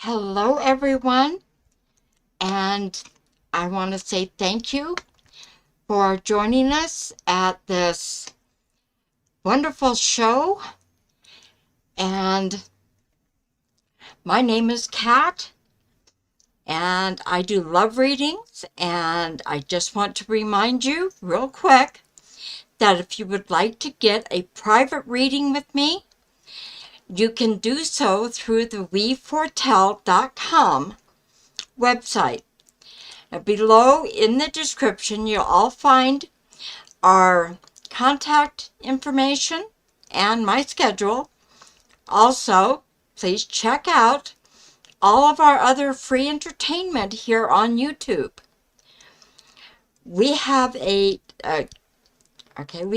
Hello, everyone, and I want to say thank you for joining us at this wonderful show. And my name is Kat, and I do love readings. And I just want to remind you, real quick, that if you would like to get a private reading with me, you can do so through the weforetell.com website. Now, below in the description, you'll all find our contact information and my schedule. Also, please check out all of our other free entertainment here on YouTube. We have we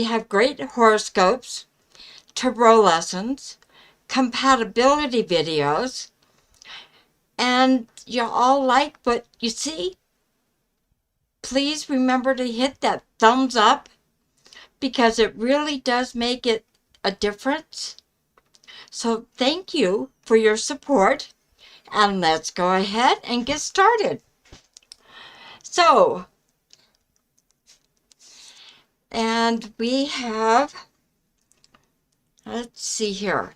have great horoscopes, tarot lessons, compatibility videos, and you all like what you see. Please remember to hit that thumbs up because it really does make it a difference. So thank you for your support, and let's go ahead and get started. So, and we have, let's see here,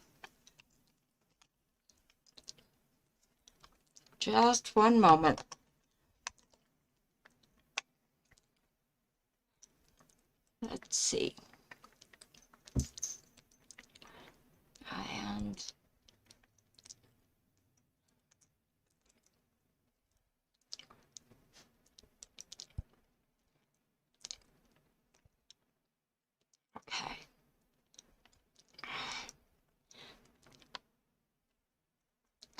just one moment. Let's see. And okay.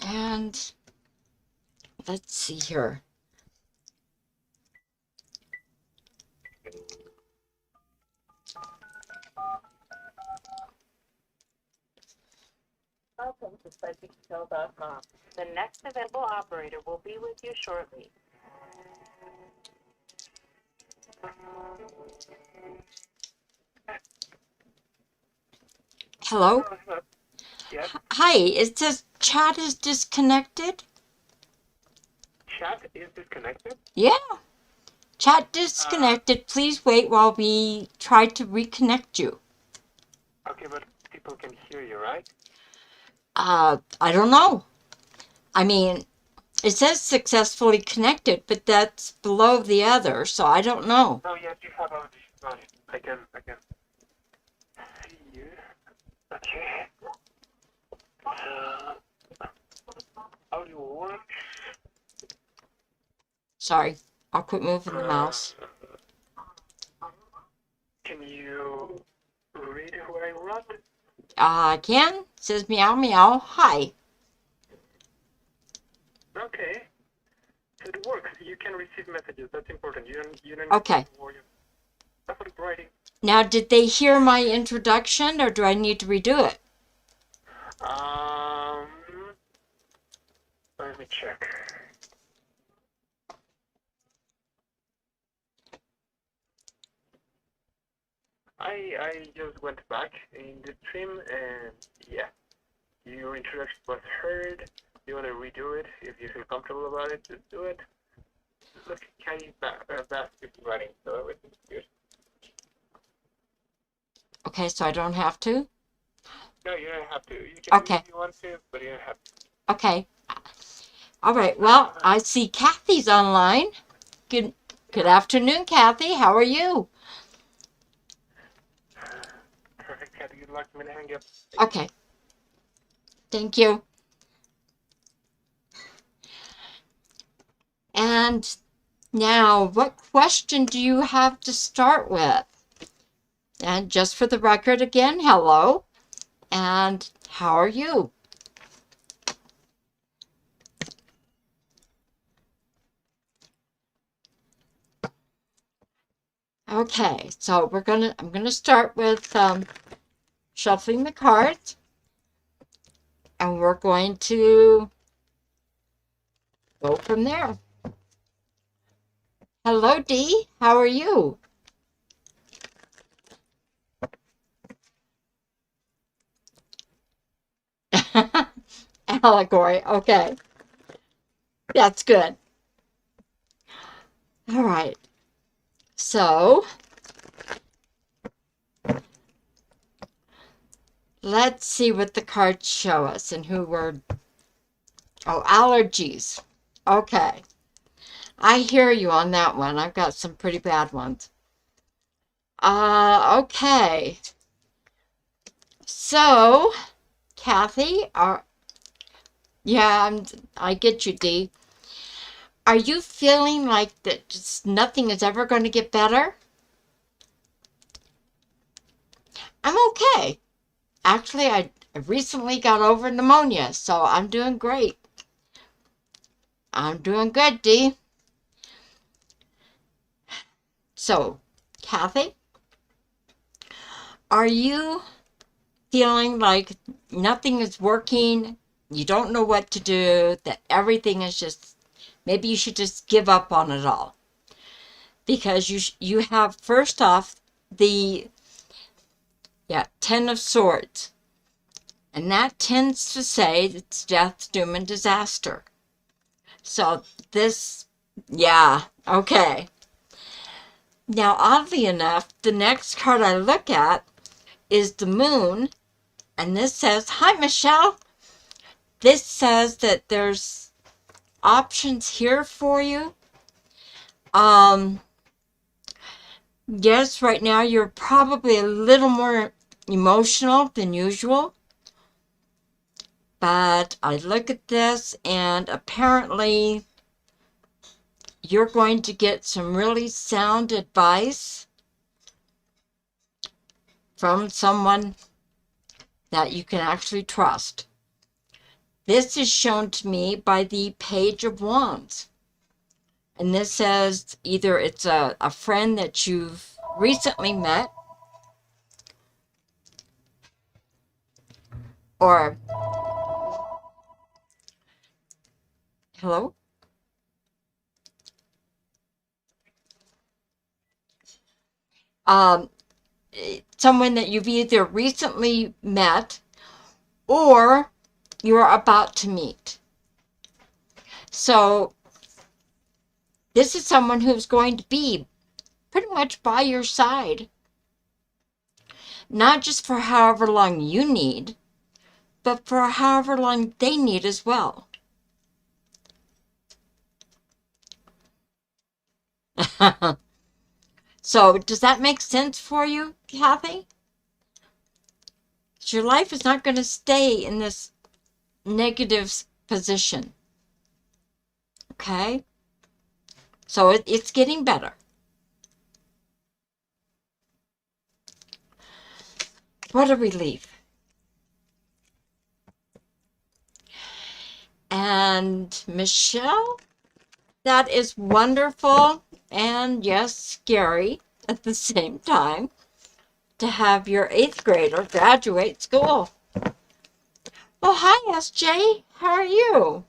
And let's see here. Welcome to PsychicHotel.com. The next available operator will be with you shortly. Hello? Yes, Hi, it says chat is disconnected. chat is disconnected. Yeah, chat disconnected. Please wait while we try to reconnect you. Okay, but people can hear you, right? I don't know. I mean, it says successfully connected, but that's below the other, so I don't know. No, yes, you have audio. Got it. I can see you. Okay. Audio works. Sorry, I'll quit moving the mouse. Can you read who I wrote? I can. It says meow meow. Hi. Okay. So it works. You can receive messages. That's important. You don't Okay. need to worry. That's what writing. Now, did they hear my introduction, or do I need to redo it? Let me check. I just went back in the stream and yeah, your introduction was heard. You want to redo it if you feel comfortable about it, just do it. Look, Kenny's back is running, so everything's good. Okay, so I don't have to? No, you don't have to. You can do Okay. it if you want to, but you don't have to. Okay. All right. Well, I see Kathy's online. Good afternoon, Kathy. How are you? Perfect, Kenny. Good luck. I'm gonna hang up. Okay. Thank you. And now, what question do you have to start with? And just for the record again, hello. And how are you? Okay, so I'm gonna start with shuffling the cards, and we're going to go from there. Hello, Dee. How are you? Allegory. Okay. That's good. All right. So let's see what the cards show us and who we're. Oh, allergies. Okay. I hear you on that one. I've got some pretty bad ones. Okay. So, Kathy, I get you, Dee. Are you feeling like that just nothing is ever going to get better? I'm okay. Actually, I recently got over pneumonia, so I'm doing great. I'm doing good, Dee. So, Kathy, are you feeling like nothing is working? You don't know what to do, that everything is just, maybe you should just give up on it all. Because you have, first off, the 10 of Swords. And that tends to say it's death, doom, and disaster. So okay. Now, oddly enough, the next card I look at is the Moon. And this says, hi, Michelle. This says that there's options here for you. Yes, right now you're probably a little more emotional than usual. But I look at this and apparently you're going to get some really sound advice from someone that you can actually trust. This is shown to me by the Page of Wands. And this says either it's a friend that you've recently met, or, hello? Someone that you've either recently met or you're about to meet. So this is someone who's going to be pretty much by your side, not just for however long you need, but for however long they need as well. So does that make sense for you, Kathy? Your life is not going to stay in this negative position. Okay? So it's getting better. What a relief. And Michelle, that is wonderful and yes, scary at the same time to have your 8th grader graduate school. Well, hi, SJ. How are you?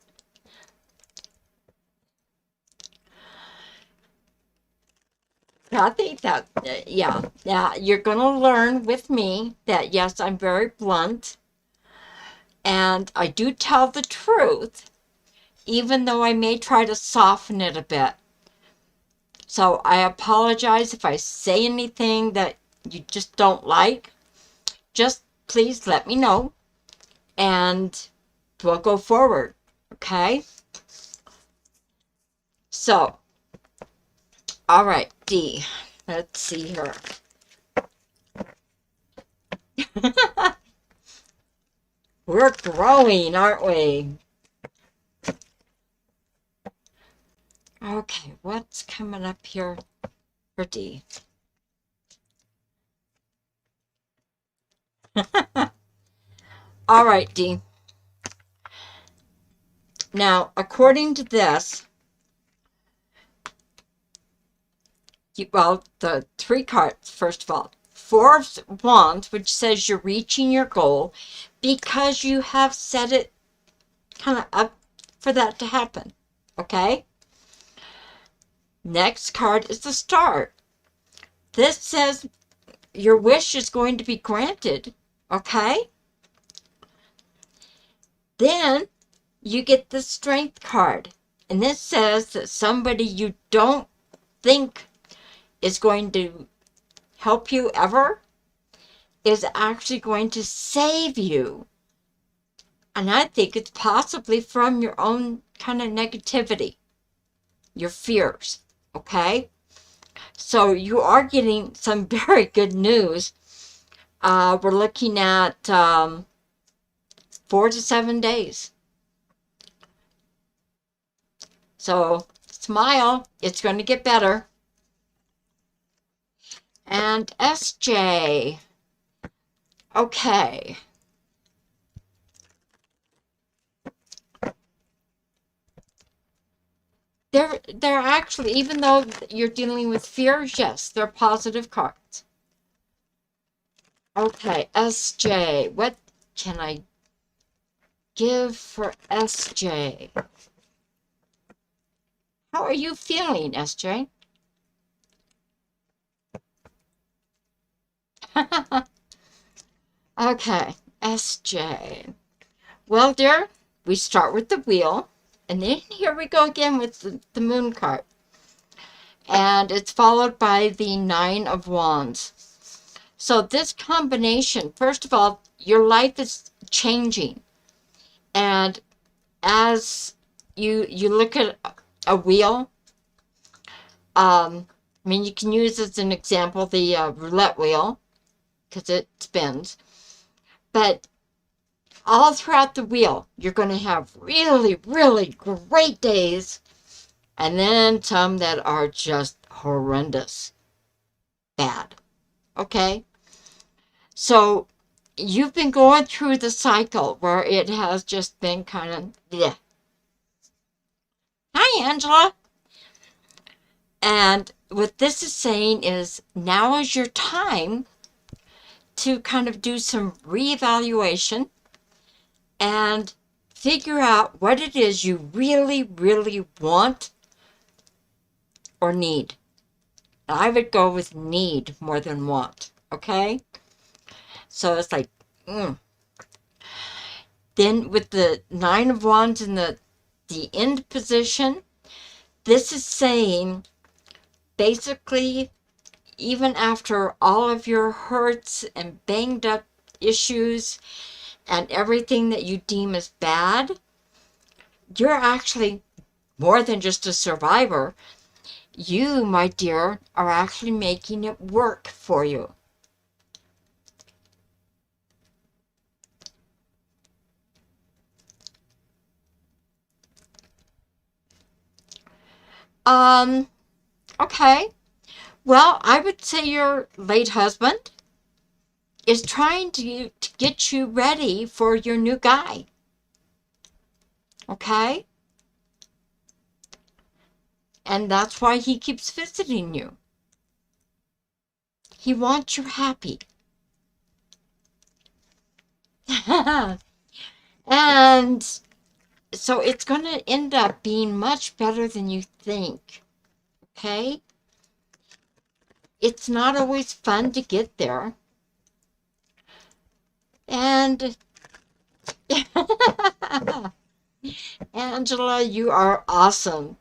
Kathy, you're going to learn with me that, yes, I'm very blunt. And I do tell the truth, even though I may try to soften it a bit. So I apologize if I say anything that you just don't like. Just please let me know, and we'll go forward, okay? So, all right, D. Let's see here. We're growing, aren't we? Okay, what's coming up here for D? All right, D. Now, according to this, the 3 cards, first of all. 4 of Wands, which says you're reaching your goal because you have set it kind of up for that to happen, okay? Next card is the Star. This says your wish is going to be granted, okay? Then you get the Strength card. And this says that somebody you don't think is going to help you ever is actually going to save you. And I think it's possibly from your own kind of negativity, your fears, okay? So you are getting some very good news. We're looking at 4 to 7 days. So smile, it's going to get better. And SJ, okay. They're actually, even though you're dealing with fears, yes, they're positive cards. Okay, SJ, what can I give for SJ? How are you feeling, SJ? Okay, SJ. Well, dear, we start with the wheel, and then here we go again with the moon card. And it's followed by the 9 of Wands. So this combination, first of all, your life is changing. And as you look at a wheel, I mean, you can use as an example the roulette wheel, because it spins. But all throughout the wheel, you're going to have really, really great days, and then some that are just horrendous bad. Okay? So you've been going through the cycle where it has just been kind of, yeah. Hi, Angela. And what this is saying is now is your time to kind of do some reevaluation and figure out what it is you really, really want or need. I would go with need more than want, okay? So it's like, Then with the 9 of Wands in the end position, this is saying basically, even after all of your hurts and banged up issues and everything that you deem as bad, you're actually more than just a survivor. You, my dear, are actually making it work for you. Okay. Well, I would say your late husband is trying to get you ready for your new guy. Okay? And that's why he keeps visiting you. He wants you happy. And so it's going to end up being much better than you think. Okay? It's not always fun to get there. And Angela, you are awesome.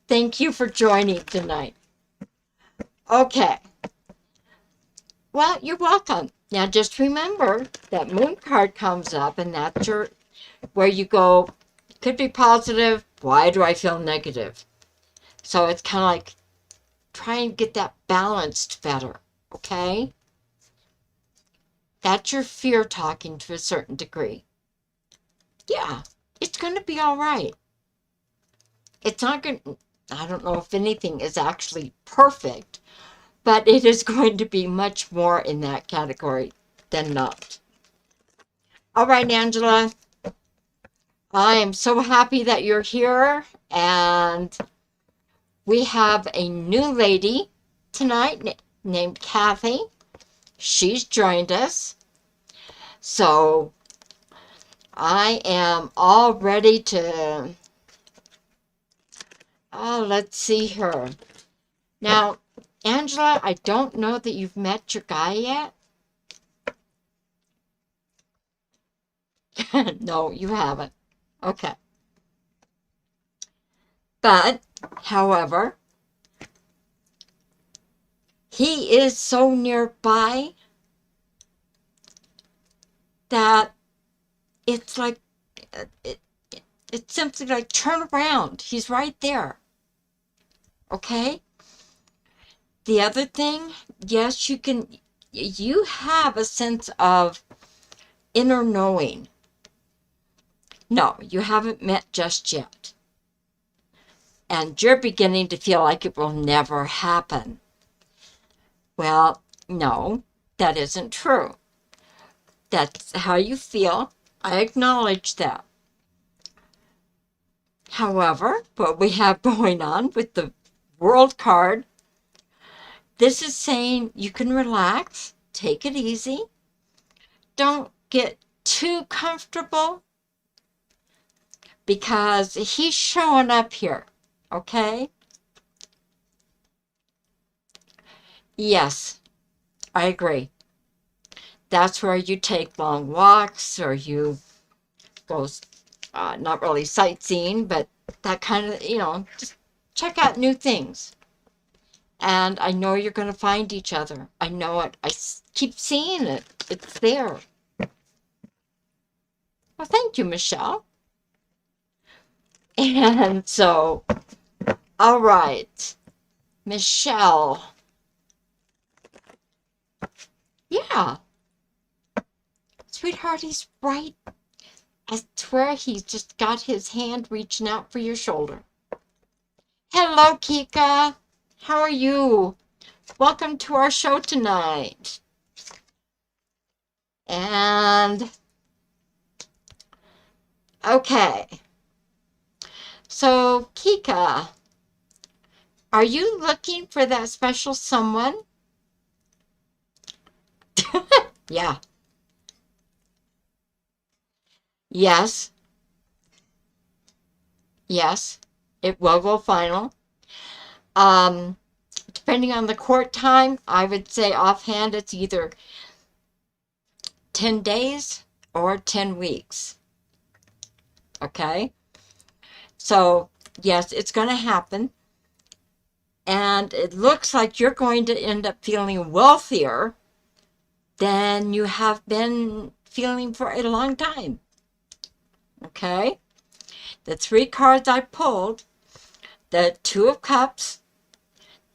Thank you for joining tonight. Okay. Well, you're welcome. Now just remember that moon card comes up and that's where you go, could be positive, why do I feel negative? So it's kind of like try and get that balanced better, okay? That's your fear talking to a certain degree. Yeah, it's going to be all right. It's not going to, I don't know if anything is actually perfect, but it is going to be much more in that category than not. All right, Angela. I am so happy that you're here, and we have a new lady tonight named Kathy. She's joined us. So I am all ready to, let's see her. Now, Angela, I don't know that you've met your guy yet. No, you haven't. Okay. But, however, he is so nearby that it's like, it, it's simply like, turn around. He's right there. Okay? The other thing, yes, you have a sense of inner knowing. No, you haven't met just yet. And you're beginning to feel like it will never happen. Well, no, that isn't true. That's how you feel. I acknowledge that. However, what we have going on with the World card, this is saying you can relax, take it easy. Don't get too comfortable because he's showing up here, okay? Yes, I agree. That's where you take long walks or you go, not really sightseeing, but that kind of, just check out new things. And I know you're going to find each other. I know it. I keep seeing it. It's there. Well, thank you, Michelle. And so, all right, Michelle. Yeah, sweetheart, he's right. I swear he's just got his hand reaching out for your shoulder. Hello, Kika. How are you? Welcome to our show tonight. And, okay. So, Kika, are you looking for that special someone? Yeah. Yes. Yes. It will go final. Depending on the court time, I would say offhand it's either 10 days or 10 weeks. Okay? So, yes, it's going to happen. And it looks like you're going to end up feeling wealthier than you have been feeling for a long time. Okay? The 3 cards I pulled, the 2 of Cups,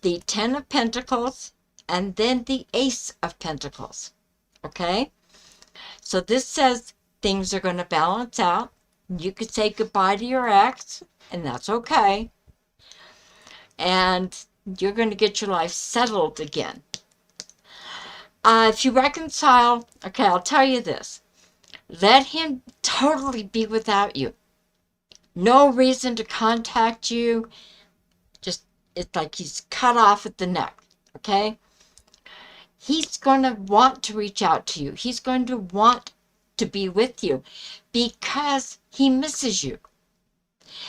the 10 of Pentacles, and then the Ace of Pentacles. Okay? So this says things are going to balance out. You could say goodbye to your ex, and that's okay. And you're going to get your life settled again. If you reconcile, okay, I'll tell you this. Let him totally be without you. No reason to contact you. Just, it's like he's cut off at the neck, okay? He's going to want to reach out to you. He's going to want to be with you because he misses you.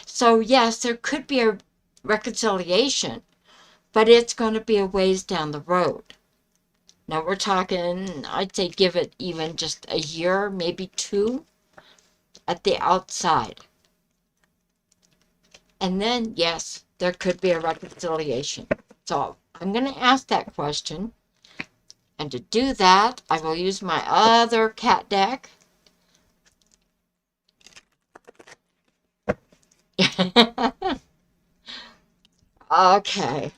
So yes, there could be a reconciliation, but it's going to be a ways down the road. Now we're talking, I'd say give it even just a year, maybe 2 at the outside. And then, yes, there could be a reconciliation. So I'm going to ask that question. And to do that, I will use my other cat deck. Okay.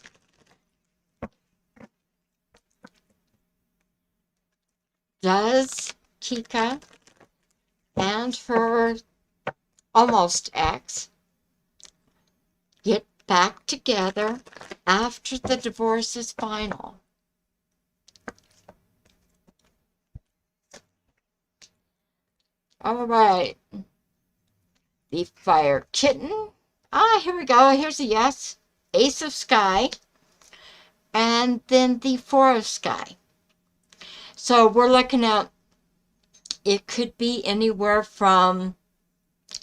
Does Kika and her almost ex get back together after the divorce is final? All right. The Fire Kitten. Here we go. Here's a yes. Ace of Sky. And then the 4 of Sky. So we're looking at, it could be anywhere from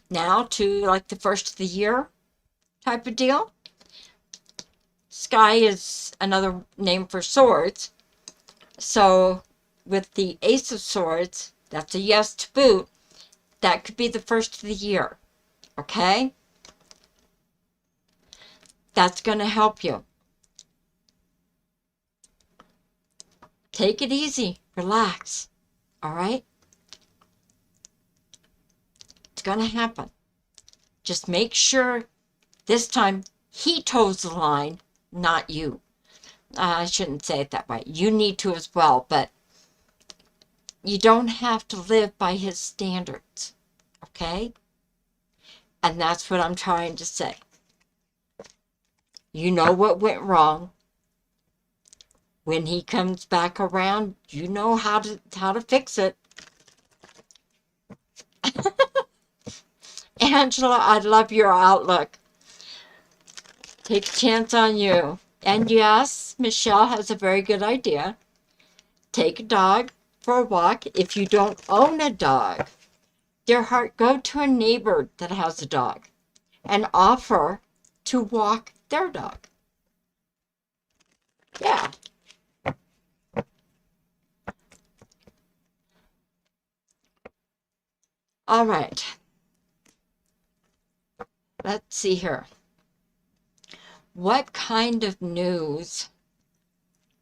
now to like the first of the year type of deal. Sky is another name for swords. So with the Ace of Swords, that's a yes to boot. That could be the first of the year. Okay? That's going to help you. Take it easy. Relax. All right? It's going to happen. Just make sure this time he toes the line, not you. I shouldn't say it that way. You need to as well, but you don't have to live by his standards. Okay? And that's what I'm trying to say. You know what went wrong. When he comes back around, you know how to fix it. Angela, I love your outlook. Take a chance on you. And yes, Michelle has a very good idea. Take a dog for a walk. If you don't own a dog, dear heart, go to a neighbor that has a dog and offer to walk their dog. Yeah. All right. Let's see here. What kind of news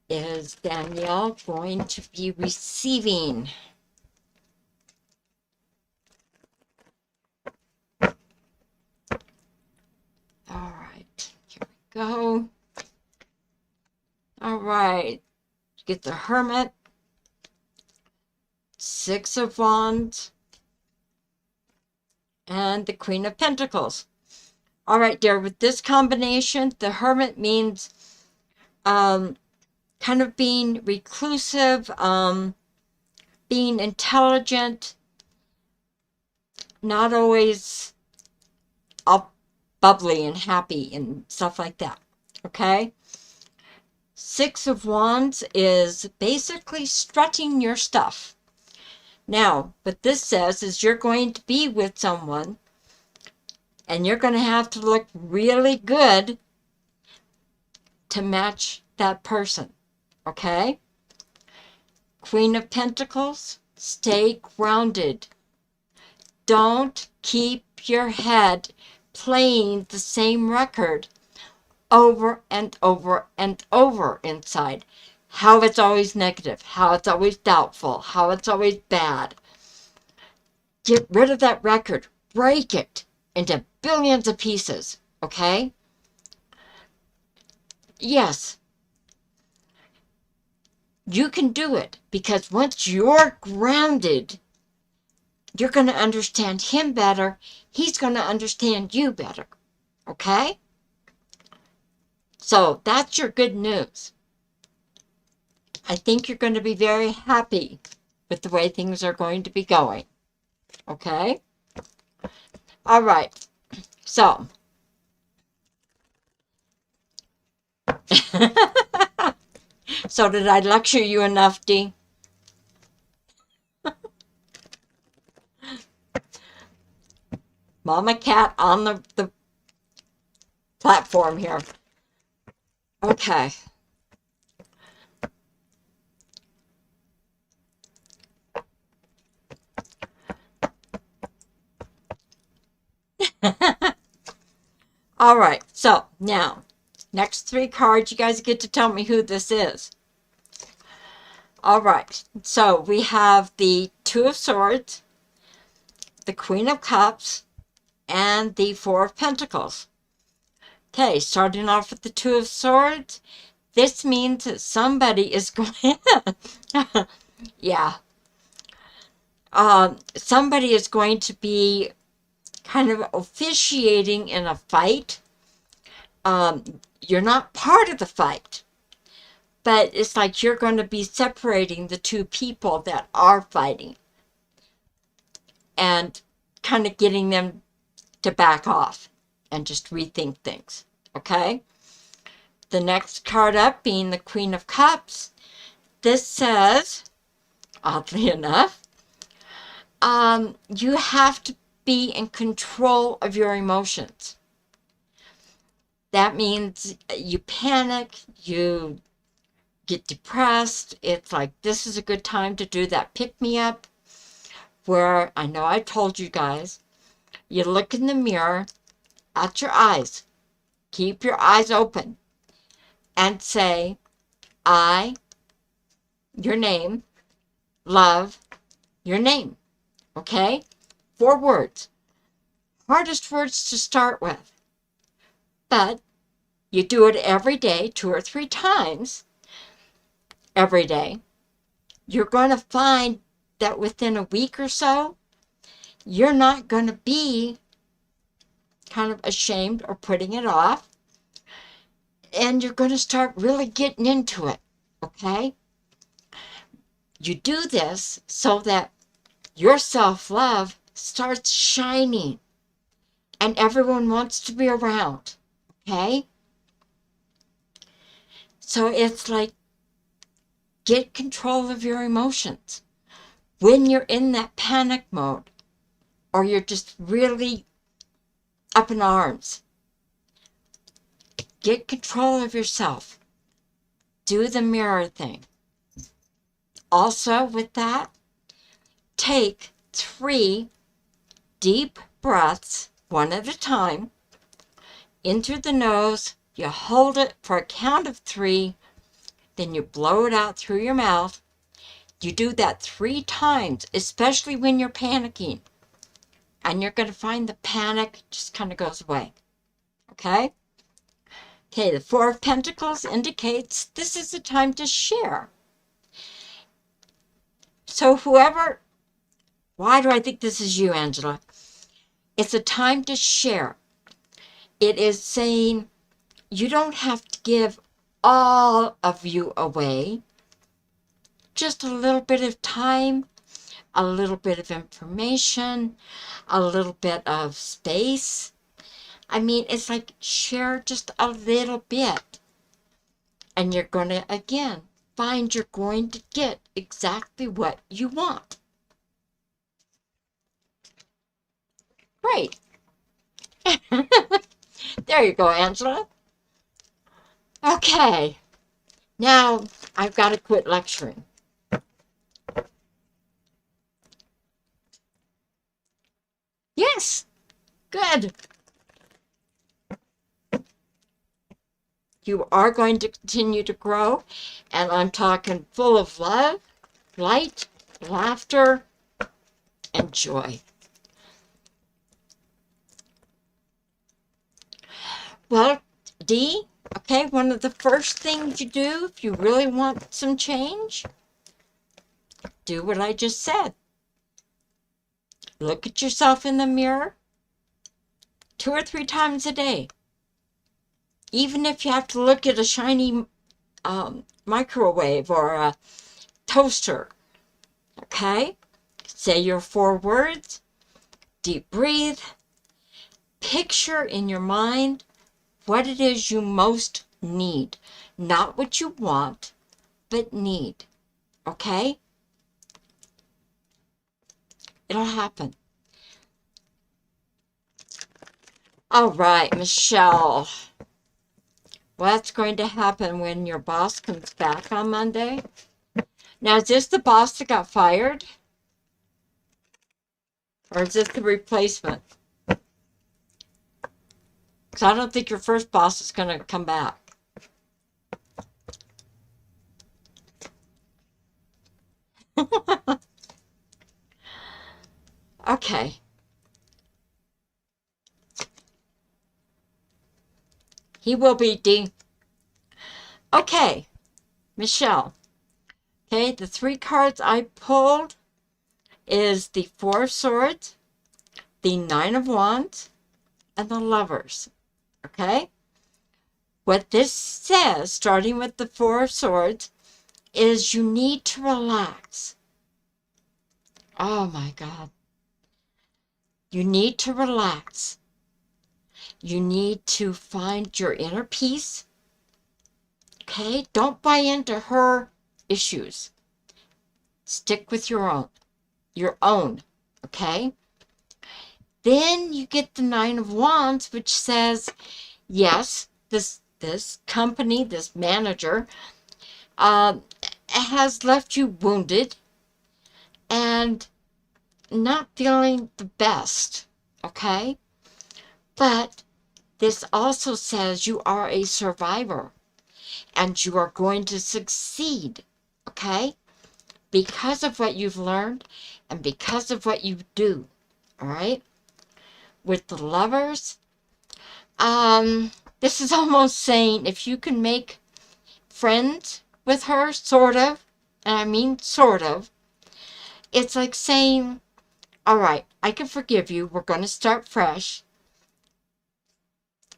is Danielle going to be receiving? All right, here we go. All right, get the Hermit, Six of Wands, and the Queen of Pentacles. All right, dear, with this combination, the Hermit means kind of being reclusive, being intelligent, not always all bubbly and happy and stuff like that, okay? Six of Wands is basically strutting your stuff. Now, what this says is you're going to be with someone and you're going to have to look really good to match that person, okay? Queen of Pentacles, stay grounded. Don't keep your head playing the same record over and over and over inside. How it's always negative, how it's always doubtful, how it's always bad. Get rid of that record. Break it into billions of pieces, okay? Yes, you can do it because once you're grounded, you're going to understand him better. He's going to understand you better, okay? So that's your good news. I think you're going to be very happy with the way things are going to be going. Okay? All right. So. So did I lecture you enough, Dee? Mama Cat on the platform here. Okay. All right, so now, next three cards, you guys get to tell me who this is. All right, so we have the Two of Swords, the Queen of Cups, and the Four of Pentacles. Okay, starting off with the Two of Swords, this means that somebody is going, yeah, somebody is going to be kind of officiating in a fight. You're not part of the fight, but it's like you're going to be separating the two people that are fighting and kind of getting them to back off and just rethink things, okay? The next card up being the Queen of Cups. This says, oddly enough, you have to be in control of your emotions. That means you panic, you get depressed. It's like, this is a good time to do that pick-me-up where, I know I told you guys, you look in the mirror at your eyes Keep your eyes open and say, I, your name, love your name. Okay? 4 words. Hardest words to start with. But you do it every day, 2 or 3 times every day. You're going to find that within a week or so, you're not going to be kind of ashamed or putting it off. And you're going to start really getting into it. Okay? You do this so that your self-love starts shining and everyone wants to be around. Okay? So it's like, get control of your emotions. When you're in that panic mode, or you're just really up in arms, get control of yourself. Do the mirror thing. Also, with that, take 3 deep breaths, one at a time, in through the nose. You hold it for a count of 3, then you blow it out through your mouth. You do that 3 times, especially when you're panicking. And you're going to find the panic just kind of goes away. Okay? Okay, the 4 of Pentacles indicates this is the time to share. So whoever, why do I think this is you, Angela? It's a time to share. It is saying you don't have to give all of you away. Just a little bit of time, a little bit of information, a little bit of space. I mean, it's like share just a little bit. And you're going to, again, find you're going to get exactly what you want. Great. There you go, Angela. Okay. Now, I've got to quit lecturing. Yes. Good. You are going to continue to grow, and I'm talking full of love, light, laughter, and joy. Well, Dee, okay, one of the first things you do if you really want some change, do what I just said. Look at yourself in the mirror 2 or 3 times a day. Even if you have to look at a shiny microwave or a toaster, okay? Say your 4 words, deep breathe, picture in your mind what it is you most need. Not what you want, but need, okay? It'll happen. All right, Michelle. What's going to happen when your boss comes back on Monday? Now, is this the boss that got fired? Or is this the replacement? Because I don't think your first boss is going to come back. Okay. He will be D. Okay, Michelle. Okay, the 3 cards I pulled is the 4 of Swords, the 9 of Wands, and the Lovers. Okay? What this says, starting with the 4 of Swords, is you need to relax. Oh my God. You need to relax. You need to find your inner peace. Okay? Don't buy into her issues. Stick with your own. Your own. Okay? Then you get the 9 of Wands, which says, yes, this company, this manager, has left you wounded and not feeling the best, okay? But this also says you are a survivor and you are going to succeed, okay? Because of what you've learned and because of what you do, all right? With the lovers, this is almost saying if you can make friends with her, sort of, and I mean sort of, it's like saying, all right, I can forgive you. We're going to start fresh.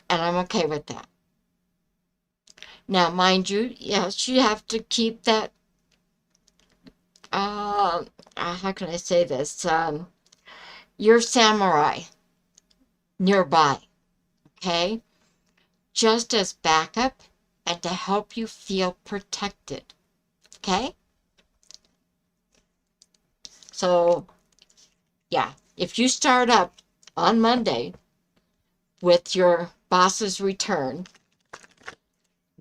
And I'm okay with that. Now, mind you, yes, you have to keep that, how can I say this? Your samurai nearby, okay? Just as backup and to help you feel protected, okay? So, yeah, if you start up on Monday with your boss's return,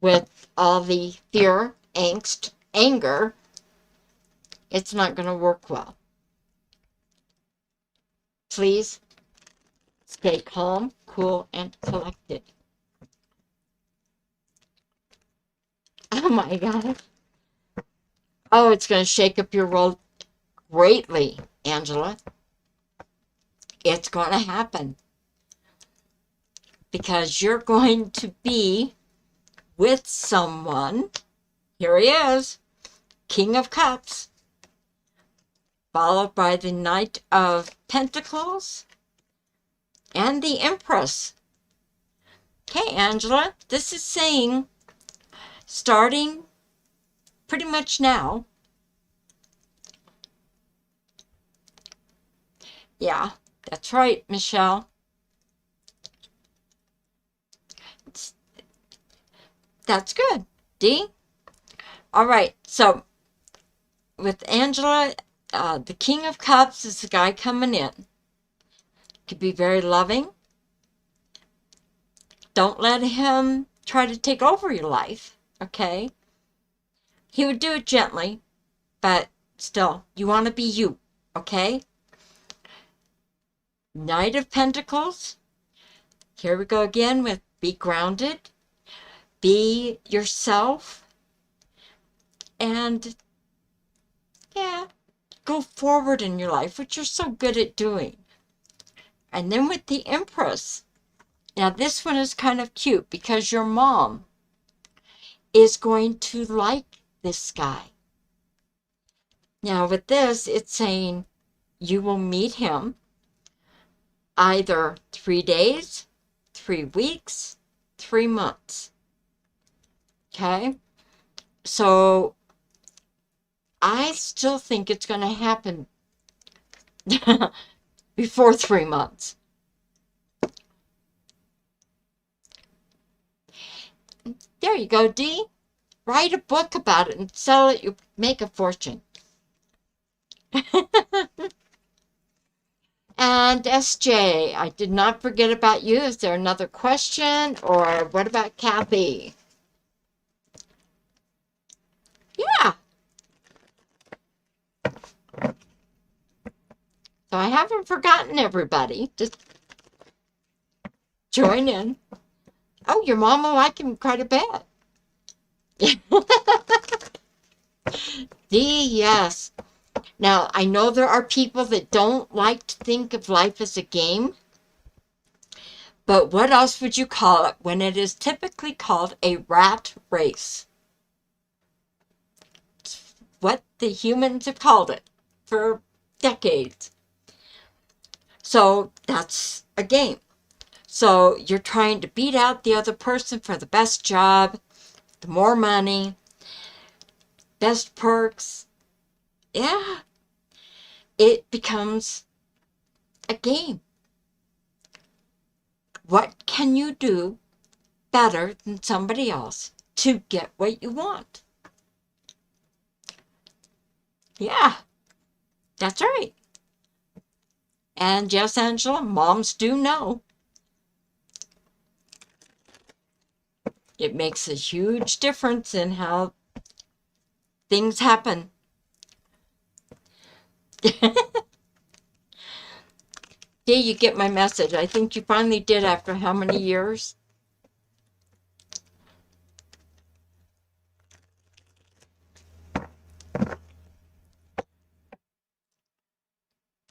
with all the fear, angst, anger, it's not going to work well. Please stay calm, cool, and collected. Oh my God. Oh, it's going to shake up your world greatly, Angela. It's going to happen. Because you're going to be with someone. Here he is, King of Cups, followed by the Knight of Pentacles and the Empress. Okay, Angela, this is saying starting pretty much now. Yeah, that's right, Michelle. That's good, Dee. All right, so with Angela, the King of Cups is the guy coming in. Could be very loving. Don't let him try to take over your life, okay? He would do it gently, but still, you want to be you, okay? Knight of Pentacles. Here we go again with be grounded, be yourself, and yeah, go forward in your life, which you're so good at doing. And then with the Empress. Now this one is kind of cute because your mom is going to like this guy. Now with this, it's saying you will meet him either 3 days, 3 weeks, 3 months. Okay? So I still think it's going to happen before 3 months. There you go, Dee. Write a book about it and sell it. You make a fortune. And SJ, I did not forget about you. Is there another question? Or what about Kathy? Yeah. So I haven't forgotten everybody. Just join in. Oh, your mom will like him quite a bit. Dee, yes. Now, I know there are people that don't like to think of life as a game, but what else would you call it when it is typically called a rat race? It's what the humans have called it for decades. So that's a game. So you're trying to beat out the other person for the best job, the more money, best perks. Yeah, it becomes a game. What can you do better than somebody else to get what you want? Yeah, that's right. And yes, Angela, moms do know. It makes a huge difference in how things happen. See, you get my message. I think you finally did after how many years?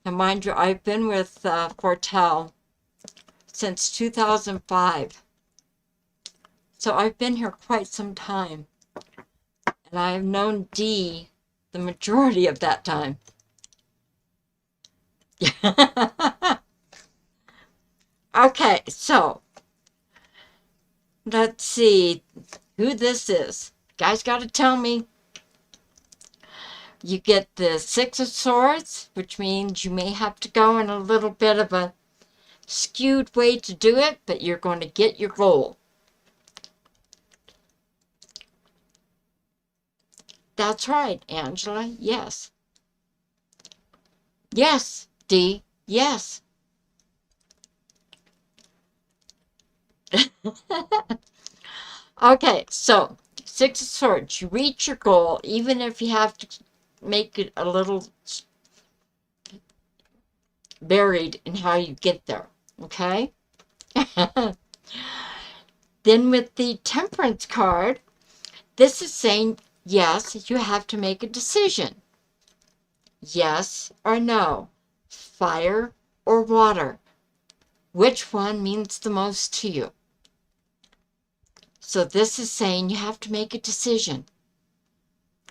And mind you, I've been with Fortel since 2005. So I've been here quite some time. And I have known Dee the majority of that time. Okay, so let's see who this is. Guys got to tell me. You get the Six of Swords, which means you may have to go in a little bit of a skewed way to do it, but you're going to get your goal. That's right, Angela. Yes. Yes, Dee. Yes. Okay, so Six of Swords. You reach your goal, even if you have to make it a little varied in how you get there. Okay? Then with the Temperance card, this is saying, yes, you have to make a decision. Yes or no. Fire or water. Which one means the most to you? So this is saying you have to make a decision.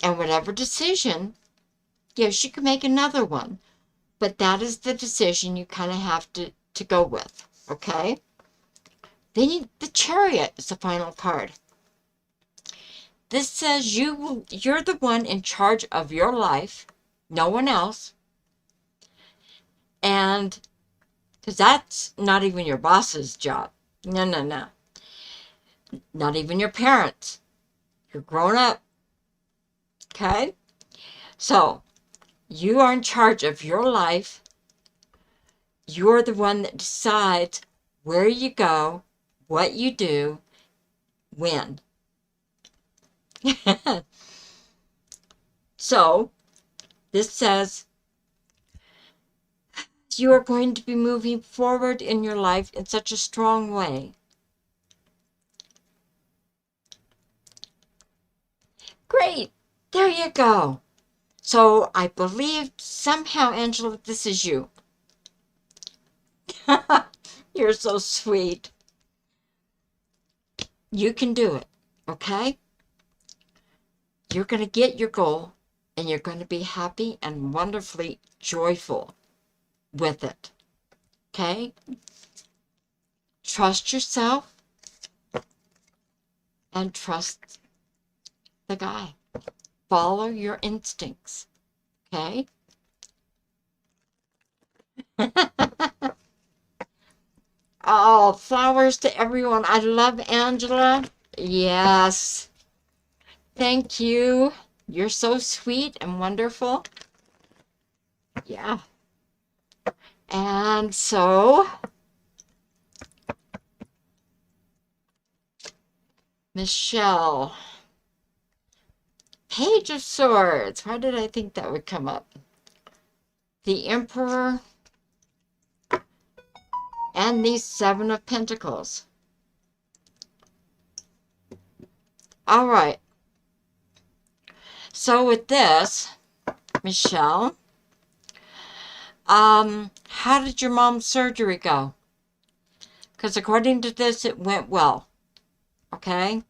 And whatever decision, yes, you can make another one. But that is the decision you kind of have to go with. Okay? Then the Chariot is the final card. This says you're the one in charge of your life, no one else. And because that's not even your boss's job. No, no, no. Not even your parents. You're grown up. Okay? So, you are in charge of your life. You're the one that decides where you go, what you do, when. So, this says you are going to be moving forward in your life in such a strong way. Great. There you go. So I believe somehow, Angela, this is you. You're so sweet. You can do it, okay? You're going to get your goal, and you're going to be happy and wonderfully joyful with it, okay? Trust yourself and trust the guy. Follow your instincts, okay? Oh, flowers to everyone. I love Angela. Yes. Thank you. You're so sweet and wonderful. Yeah. And so, Michelle. Page of Swords. Why did I think that would come up? The Emperor and the Seven of Pentacles. All right. So with this, Michelle, how did your mom's surgery go? Because according to this, it went well. Okay?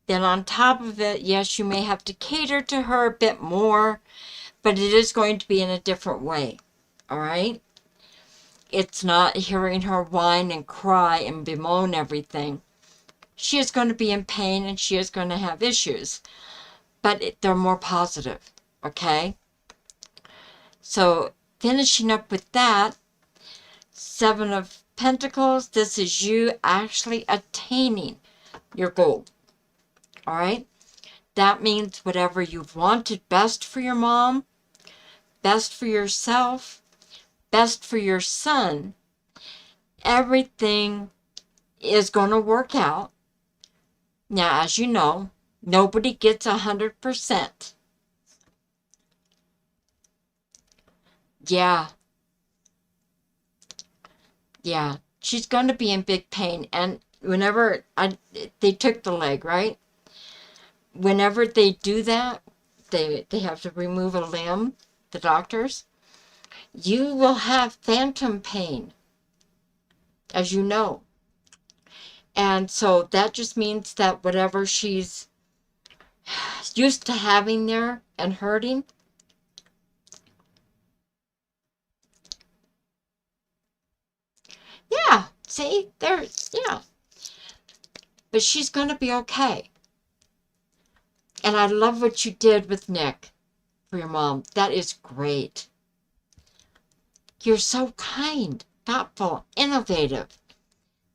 Then on top of it, yes, you may have to cater to her a bit more, but it is going to be in a different way. All right? It's not hearing her whine and cry and bemoan everything. She is going to be in pain and she is going to have issues, but they're more positive. Okay? So finishing up with that, Seven of Pentacles, this is you actually attaining your goal. All right? That means whatever you've wanted best for your mom, best for yourself, best for your son, everything is going to work out. Now, as you know, nobody gets 100%. Yeah. Yeah, she's going to be in big pain. And whenever they took the leg, right? Whenever they do that, they have to remove a limb, the doctors, you will have phantom pain, as you know. And so that just means that whatever she's used to having there and hurting, yeah, see, there, yeah. But she's going to be okay. And I love what you did with Nick for your mom. That is great. You're so kind, thoughtful, innovative.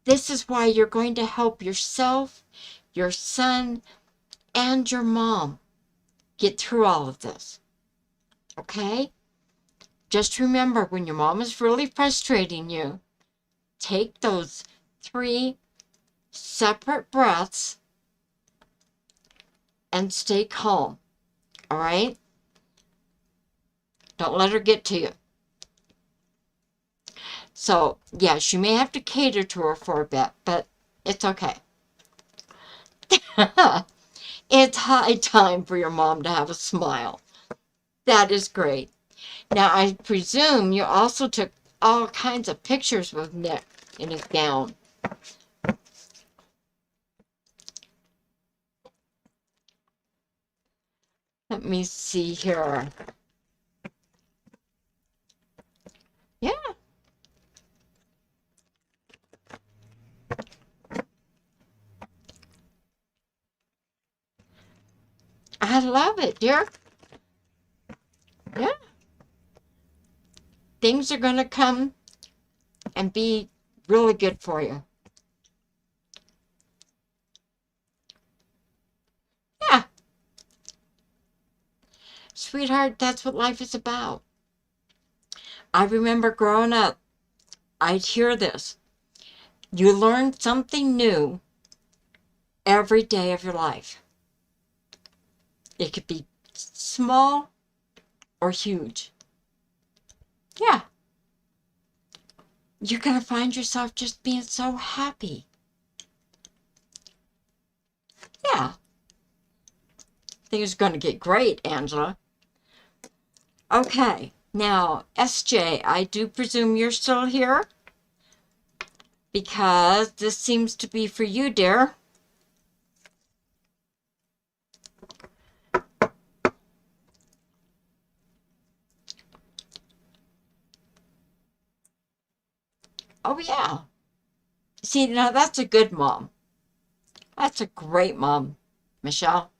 This is why you're going to help yourself, your son, and your mom get through all of this. Okay? Just remember, when your mom is really frustrating you, take those 3 separate breaths and stay calm. All right? Don't let her get to you. So, yes, you may have to cater to her for a bit, but it's okay. It's high time for your mom to have a smile. That is great. Now, I presume you also took all kinds of pictures with Nick in his gown. Let me see here. Yeah. I love it, dear. Yeah. Things are going to come and be really good for you. Yeah. Sweetheart, that's what life is about. I remember growing up, I'd hear this. You learn something new every day of your life. It could be small or huge. Yeah. You're going to find yourself just being so happy. Yeah. Things are going to get great, Angela. Okay. Now, SJ, I do presume you're still here? Because this seems to be for you, dear. Oh, yeah. See, now that's a good mom. That's a great mom, Michelle.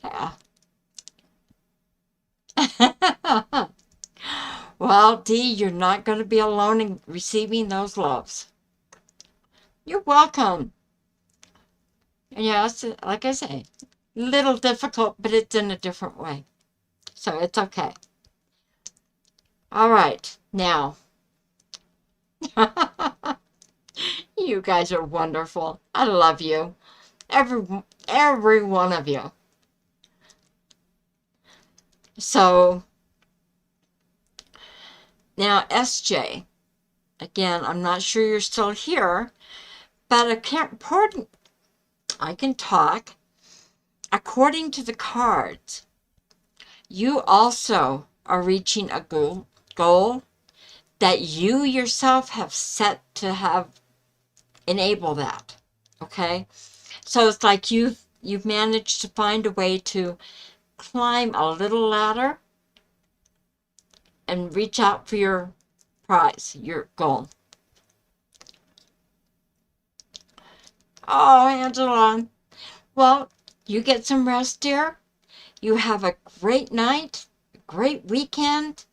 Yeah. Well, Dee, you're not going to be alone in receiving those loves. You're welcome. And yes, like I say, little difficult, but it's in a different way. So it's okay. All right, now. You guys are wonderful. I love you. Every one of you. So, now SJ, again, I'm not sure you're still here, but I can talk. According to the cards, you also are reaching a goal that you yourself have set to have enable that. Okay? So it's like you've managed to find a way to climb a little ladder and reach out for your prize, your goal. Oh, Angela. Well, you get some rest, dear. You have a great night, a great weekend,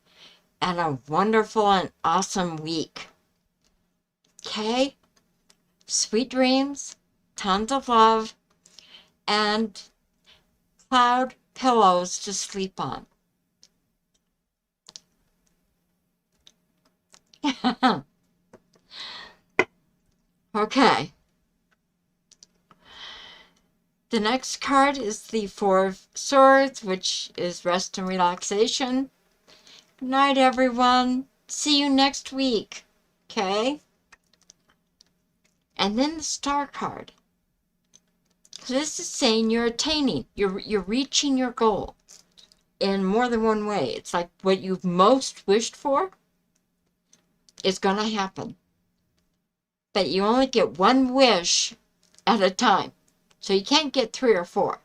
and a wonderful and awesome week. Okay? Sweet dreams, tons of love, and cloud pillows to sleep on. Okay. The next card is the Four of Swords, which is rest and relaxation. Good night, everyone. See you next week. Okay? And then the star card. So this is saying you're attaining, you're reaching your goal in more than one way. It's like what you've most wished for is going to happen. But you only get one wish at a time. So you can't get 3 or 4.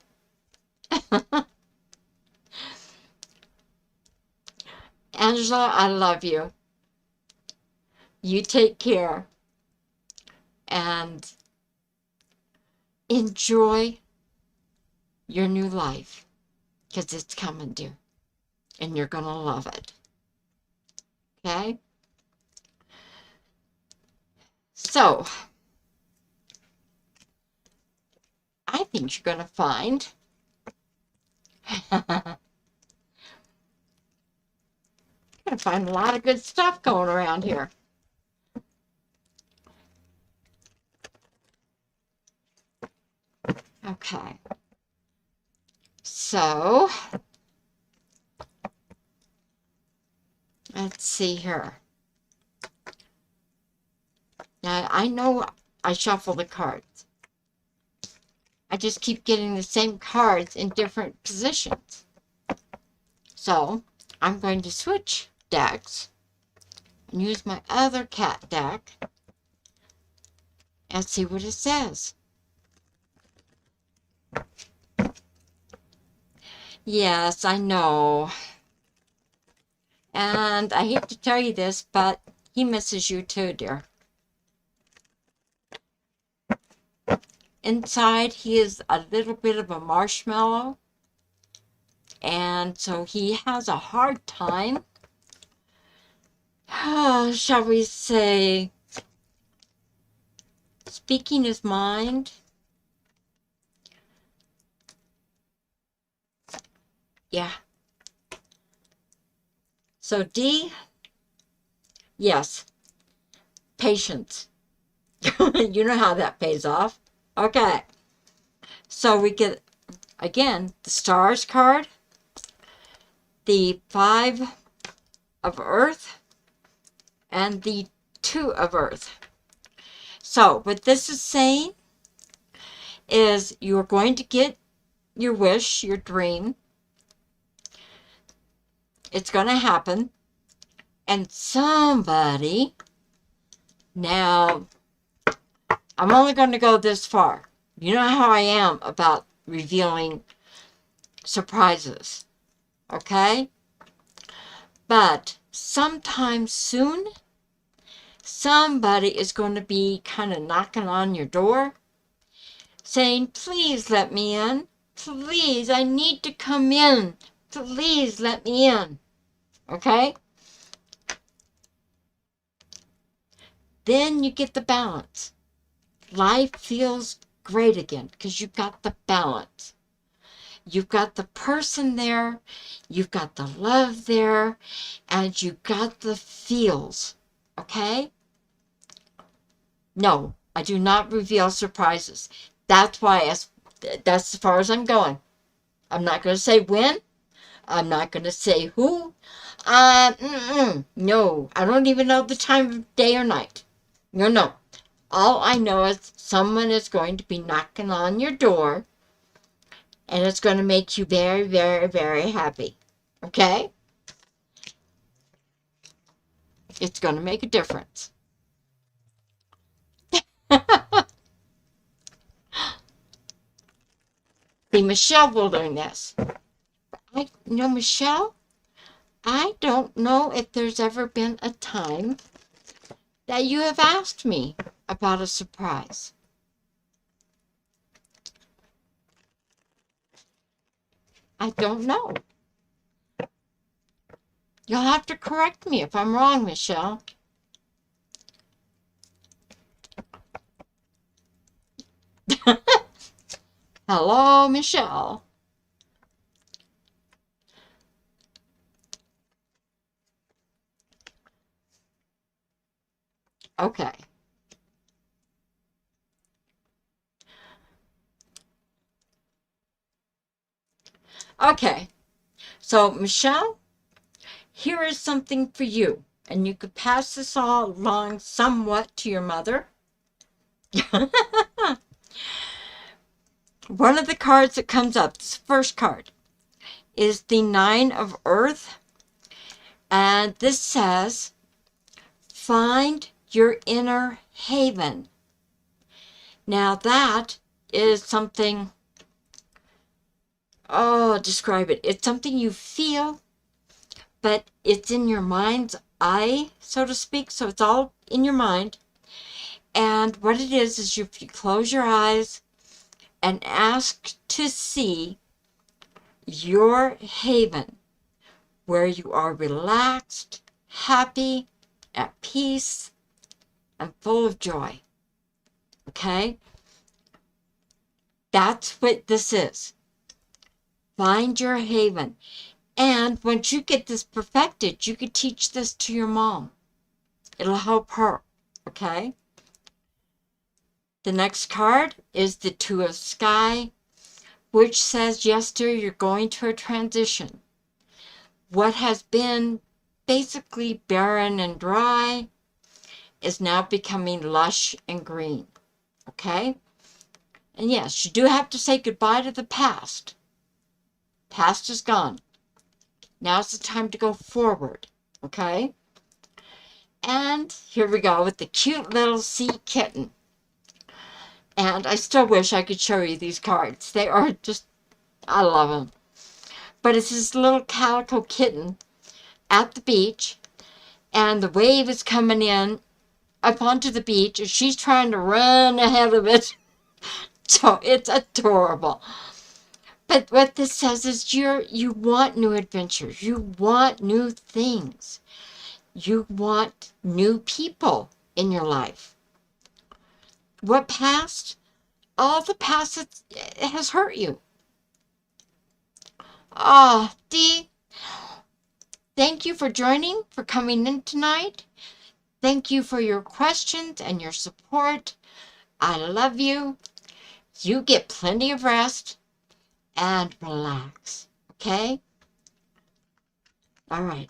Angela, I love you. You take care and enjoy your new life because it's coming, dear, and you're going to love it. Okay? So, I think you're going to find a lot of good stuff going around here. Okay. So, let's see here. Now, I know I shuffle the cards. I just keep getting the same cards in different positions. So, I'm going to switch decks and use my other cat deck and see what it says. Yes, I know. And I hate to tell you this, but he misses you too, dear. Inside, he is a little bit of a marshmallow. And so he has a hard time, shall we say, speaking his mind. Yeah. So D, yes, patience. You know how that pays off. Okay. So we get, again, the Stars card, the 5 of Earth, and the 2 of Earth. So what this is saying is you're going to get your wish, your dream. It's going to happen. And somebody, now, I'm only going to go this far. You know how I am about revealing surprises, okay? But sometime soon, somebody is going to be kind of knocking on your door, saying, please let me in. Please, I need to come in. Please let me in. Okay? Then you get the balance. Life feels great again because you've got the balance. You've got the person there, you've got the love there, and you've got the feels. Okay? No, I do not reveal surprises. That's as far as I'm going. I'm not going to say when. I'm not going to say who. No, I don't even know the time of day or night. No. All I know is someone is going to be knocking on your door, and it's going to make you very, very, very happy. Okay? It's going to make a difference. See, Michelle will learn this. Michelle, I don't know if there's ever been a time that you have asked me about a surprise. I don't know. You'll have to correct me if I'm wrong, Michelle. Hello, Michelle. Okay. Okay. So, Michelle, here is something for you. And you could pass this all along somewhat to your mother. One of the cards that comes up, this first card, is the Nine of Earth. And this says, find your inner haven. Now that is something, describe it. It's something you feel, but it's in your mind's eye, so to speak. So it's all in your mind. And what it is if you close your eyes and ask to see your haven, where you are relaxed, happy, at peace, and full of joy. Okay? That's what this is. Find your haven. And once you get this perfected, you could teach this to your mom. It'll help her. Okay? The next card is the Two of Sky, which says, yes, dear, you're going to a transition. What has been basically barren and dry is now becoming lush and green. Okay? And yes, you do have to say goodbye to the past. Past is gone. Now's the time to go forward. Okay? And here we go with the cute little sea kitten. And I still wish I could show you these cards. They are just, I love them. But it's this little calico kitten at the beach, and the wave is coming in up onto the beach, and she's trying to run ahead of it. So it's adorable. But what this says is you want new adventures. You want new things. You want new people in your life. What past? All the past has hurt you. Ah, Dee, thank you for joining, for coming in tonight. Thank you for your questions and your support. I love you. You get plenty of rest and relax. Okay? All right.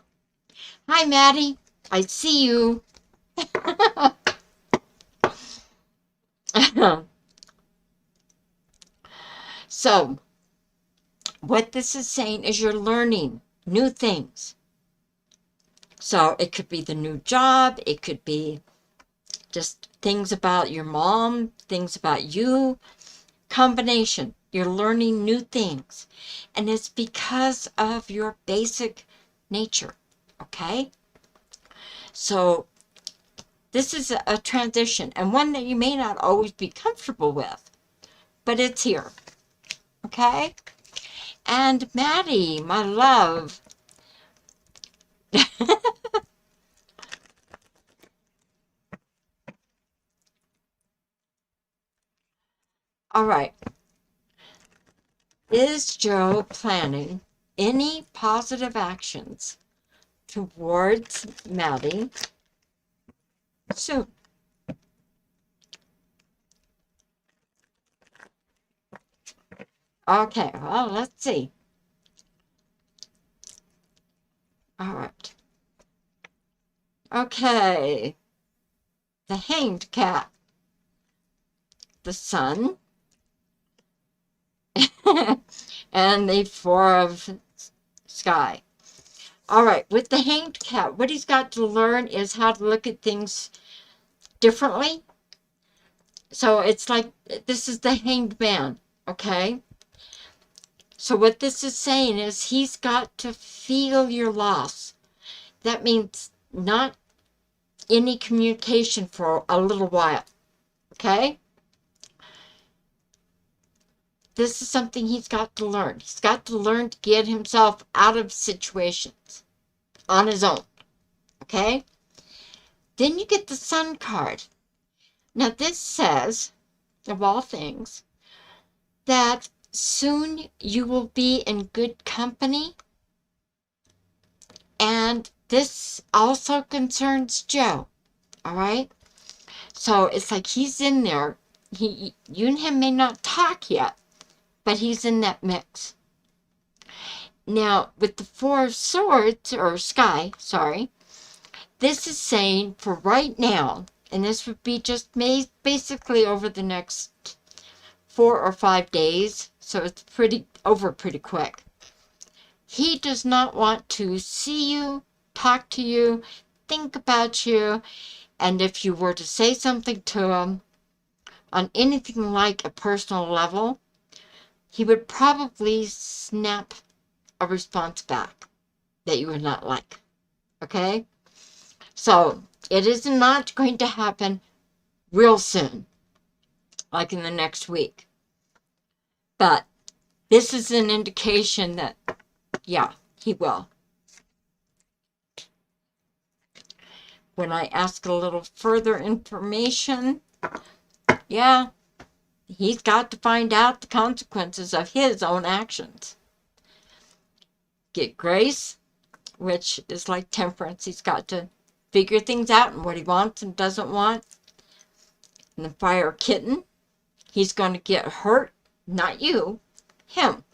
Hi, Maddie. I see you. So, what this is saying is you're learning new things. So, it could be the new job. It could be just things about your mom, things about you. Combination. You're learning new things. And it's because of your basic nature. Okay? So, this is a transition, and one that you may not always be comfortable with, but it's here. Okay? And Maddie, my love. All right. Is Joe planning any positive actions towards Maddie soon? Okay, well, let's see. All right. Okay. The Hanged Cat. The Sun. And the Four of Sky. All right, with the Hanged Cat, what he's got to learn is how to look at things differently. So it's like, this is the Hanged Man, okay? So what this is saying is he's got to feel your loss. That means not any communication for a little while, okay? This is something he's got to learn. He's got to learn to get himself out of situations on his own, okay? Then you get the Sun card. Now this says, of all things, that soon you will be in good company. And this also concerns Joe. All right? So it's like he's in there. You and him may not talk yet, but he's in that mix. Now, with the Four of Swords, or Sky, sorry, This is saying for right now, and this would be just basically over the next 4 or 5 days, so it's pretty quick. He does not want to see you, talk to you, think about you, and if you were to say something to him on anything like a personal level, he would probably snap a response back that you would not like. Okay? So, it is not going to happen real soon, like in the next week. But this is an indication that, yeah, he will. When I ask a little further information, yeah, he's got to find out the consequences of his own actions. Get grace, which is like temperance. He's got to figure things out and what he wants and doesn't want. And the fire kitten, he's going to get hurt, not you, him.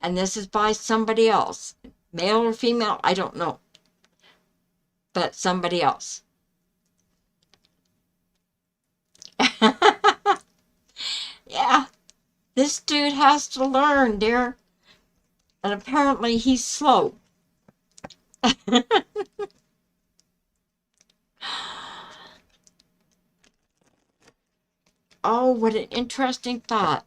And this is by somebody else. Male or female, I don't know. But somebody else. Yeah, this dude has to learn, dear. And apparently he's slow. Oh, what an interesting thought.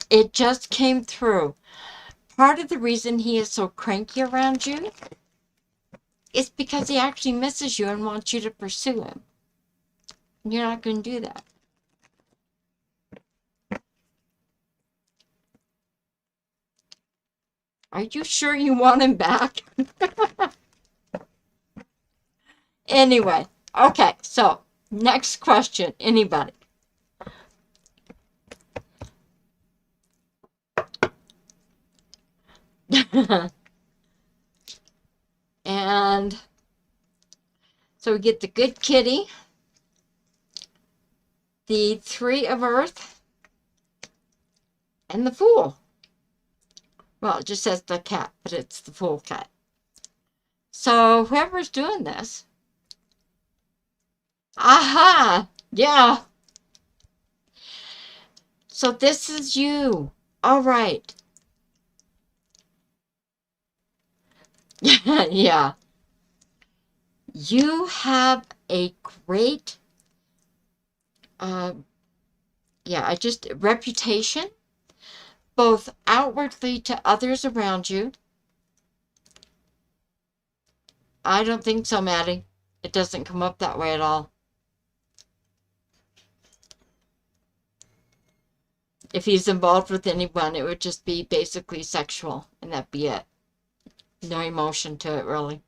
It just came through. Part of the reason he is so cranky around you is because he actually misses you and wants you to pursue him. You're not going to do that. Are you sure you want him back? Anyway, okay, so next question. Anybody? And so we get the good kitty, the Three of Earth, and the Fool. Well, it just says the cat, but it's the Fool cat. So whoever's doing this, aha, yeah. So this is you. All right. Yeah. You have a great, reputation, both outwardly to others around you. I don't think so, Maddie. It doesn't come up that way at all. If he's involved with anyone, it would just be basically sexual, and that'd be it. No emotion to it, really.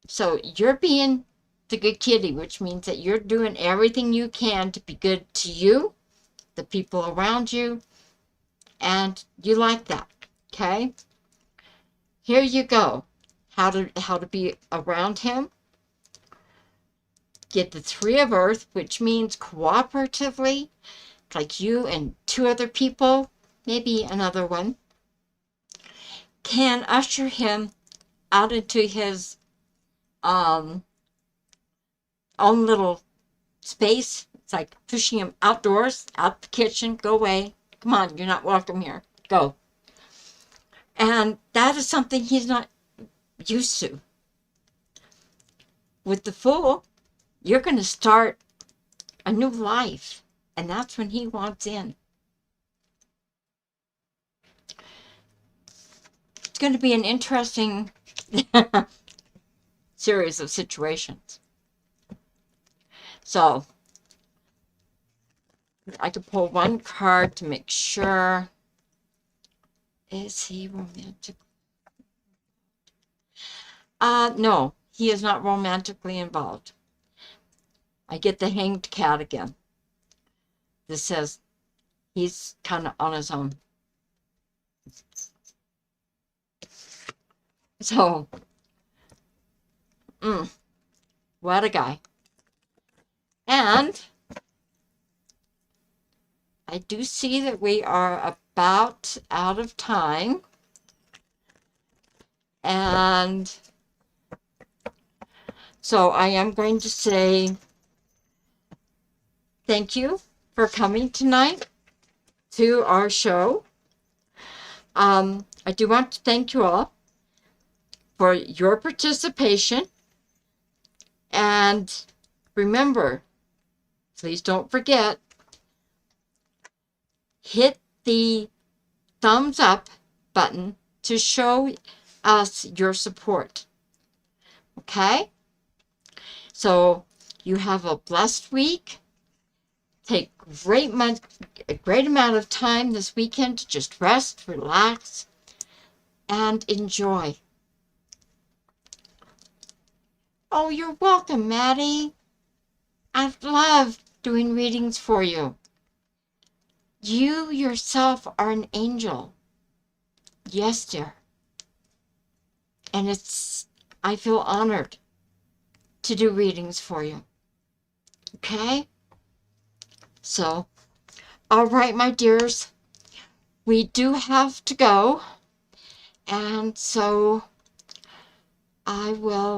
So you're being the good kitty, which means that you're doing everything you can to be good to you, the people around you, and you like that, okay? Here you go. How to be around him. Get the Three of Earth, which means cooperatively, like you and 2 other people, maybe another one, can usher him out into his own little space. It's like pushing him outdoors, out the kitchen, go away. Come on, you're not welcome here. Go. And that is something he's not used to. With the Fool, you're going to start a new life, and that's when he wants in. It's going to be an interesting series of situations. So, I could pull one card to make sure. Is he romantic? No, he is not romantically involved. I get the Hanged Cat again. This says he's kind of on his own. So, what a guy. And I do see that we are about out of time. And so I am going to say thank you for coming tonight to our show. I do want to thank you all for your participation. And remember, please don't forget, hit the thumbs up button to show us your support. Okay? So you have a blessed week. Take a great amount of time this weekend to just rest, relax, and enjoy. Oh, you're welcome, Maddie. I love doing readings for you. You yourself are an angel. Yes, dear. And I feel honored to do readings for you. Okay? So, all right, my dears, we do have to go. And so I will